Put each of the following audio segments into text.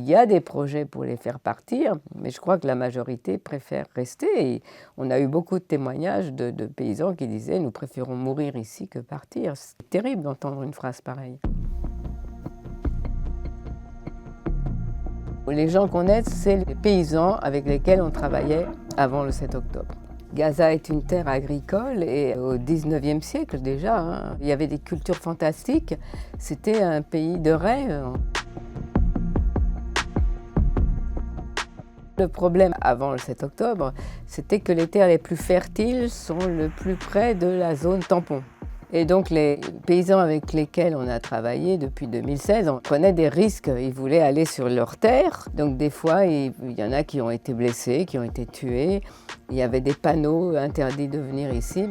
y a des projets pour les faire partir, mais je crois que la majorité préfère rester. Et on a eu beaucoup de témoignages de paysans qui disaient « nous préférons mourir ici que partir ». C'est terrible d'entendre une phrase pareille. Les gens qu'on aide, c'est les paysans avec lesquels on travaillait avant le 7 octobre. Gaza est une terre agricole et au 19e siècle déjà, il y avait des cultures fantastiques. C'était un pays de rêve. Le problème avant le 7 octobre, c'était que les terres les plus fertiles sont le plus près de la zone tampon. Et donc les paysans avec lesquels on a travaillé depuis 2016, on prenaient des risques. Ils voulaient aller sur leurs terres. Donc des fois, il y en a qui ont été blessés, qui ont été tués. Il y avait des panneaux interdits de venir ici.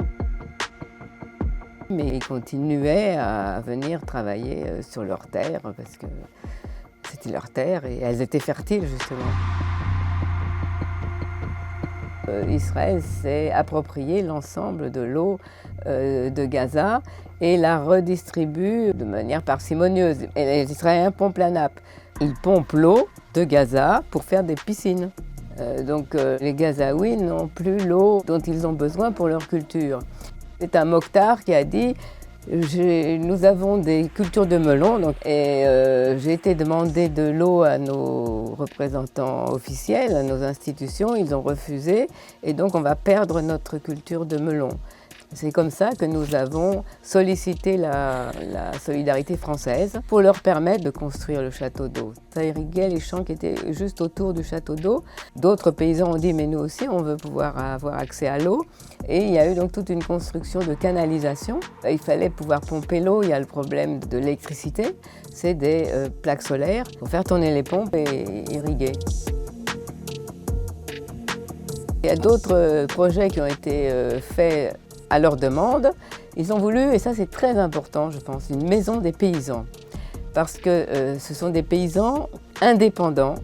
Mais ils continuaient à venir travailler sur leurs terres parce que c'était leurs terres et elles étaient fertiles justement. Israël s'est approprié l'ensemble de l'eau de Gaza et la redistribue de manière parcimonieuse. Et les Israéliens pompent la nappe. Ils pompent l'eau de Gaza pour faire des piscines. Donc les Gazaouis n'ont plus l'eau dont ils ont besoin pour leur culture. C'est un Mokhtar qui a dit nous avons des cultures de melons et j'ai été demander de l'eau à nos représentants officiels, à nos institutions, ils ont refusé et donc on va perdre notre culture de melons. C'est comme ça que nous avons sollicité la solidarité française pour leur permettre de construire le château d'eau. Ça irriguait les champs qui étaient juste autour du château d'eau. D'autres paysans ont dit mais nous aussi on veut pouvoir avoir accès à l'eau. Et il y a eu donc toute une construction de canalisation. Il fallait pouvoir pomper l'eau, il y a le problème de l'électricité. C'est des plaques solaires pour faire tourner les pompes et irriguer. Il y a d'autres projets qui ont été faits à leur demande. Ils ont voulu, et ça c'est très important je pense, une maison des paysans. Parce que ce sont des paysans indépendants,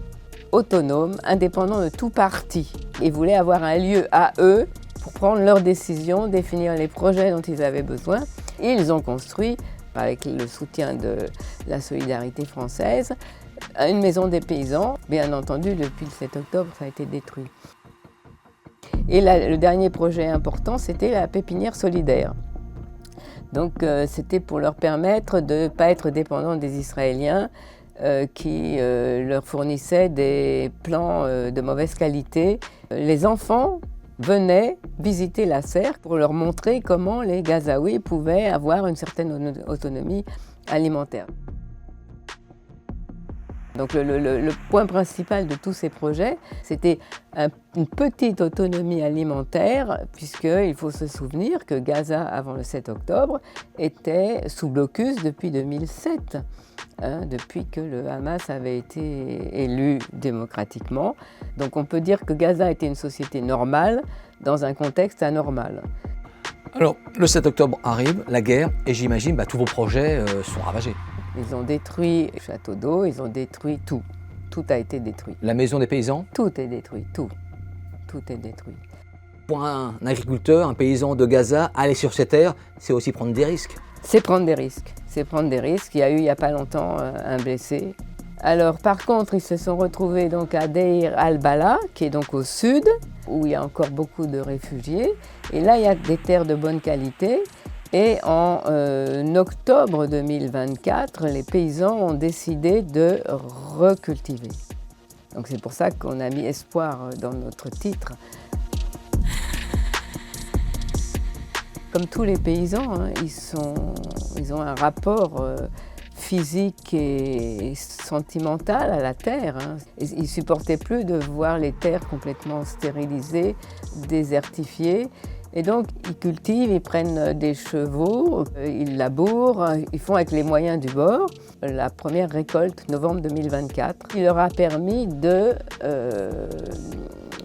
autonomes, indépendants de tout parti. Ils voulaient avoir un lieu à eux pour prendre leurs décisions, définir les projets dont ils avaient besoin. Et ils ont construit, avec le soutien de la solidarité française, une maison des paysans. Bien entendu, depuis le 7 octobre, ça a été détruit. Et le dernier projet important, c'était la pépinière solidaire. Donc c'était pour leur permettre de ne pas être dépendants des Israéliens qui leur fournissaient des plants de mauvaise qualité. Les enfants venaient visiter la serre pour leur montrer comment les Gazaouis pouvaient avoir une certaine autonomie alimentaire. Donc le point principal de tous ces projets, c'était une petite autonomie alimentaire, puisqu'il faut se souvenir que Gaza, avant le 7 octobre, était sous blocus depuis 2007, depuis que le Hamas avait été élu démocratiquement. Donc on peut dire que Gaza était une société normale dans un contexte anormal. Alors, le 7 octobre arrive, la guerre, et j'imagine tous vos projets sont ravagés. Ils ont détruit le château d'eau, ils ont détruit tout. Tout a été détruit. La maison des paysans? Tout est détruit, tout. Tout est détruit. Pour un agriculteur, un paysan de Gaza, aller sur ces terres, c'est aussi prendre des risques. C'est prendre des risques. C'est prendre des risques. Il y a eu, il n'y a pas longtemps, un blessé. Alors, par contre, ils se sont retrouvés donc à Deir al-Balah, qui est donc au sud, où il y a encore beaucoup de réfugiés. Et là, il y a des terres de bonne qualité. Et en octobre 2024, les paysans ont décidé de recultiver. Donc c'est pour ça qu'on a mis espoir dans notre titre. Comme tous les paysans, ils ont un rapport physique et sentimental à la terre. Ils ne supportaient plus de voir les terres complètement stérilisées, désertifiées. Et donc, ils cultivent, ils prennent des chevaux, ils labourent, ils font avec les moyens du bord. La première récolte, novembre 2024, il leur a permis de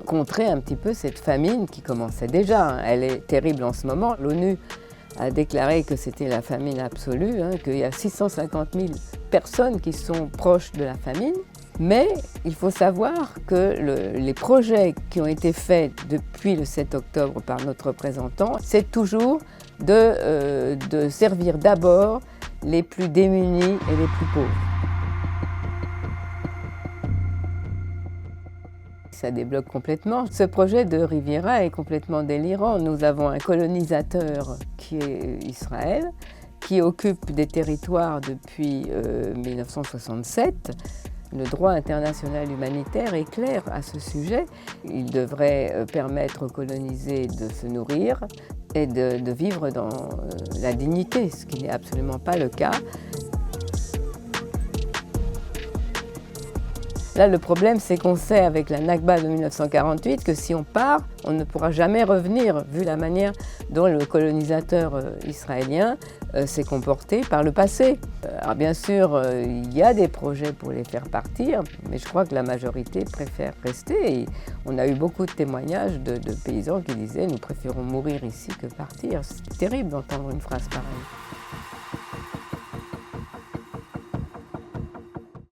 contrer un petit peu cette famine qui commençait déjà. Elle est terrible en ce moment. L'ONU a déclaré que c'était la famine absolue, qu'il y a 650 000 personnes qui sont proches de la famine. Mais il faut savoir que les projets qui ont été faits depuis le 7 octobre par notre représentant, c'est toujours de servir d'abord les plus démunis et les plus pauvres. ça débloque complètement. Ce projet de Riviera est complètement délirant. Nous avons un colonisateur qui est Israël, qui occupe des territoires depuis 1967. Le droit international humanitaire est clair à ce sujet. Il devrait permettre aux colonisés de se nourrir et de vivre dans la dignité, ce qui n'est absolument pas le cas. Là, le problème, c'est qu'on sait avec la Nakba de 1948 que si on part, on ne pourra jamais revenir, vu la manière dont le colonisateur israélien s'est comporté par le passé. Alors bien sûr, il y a des projets pour les faire partir, mais je crois que la majorité préfère rester. Et on a eu beaucoup de témoignages de paysans qui disaient « nous préférons mourir ici que partir ». C'est terrible d'entendre une phrase pareille.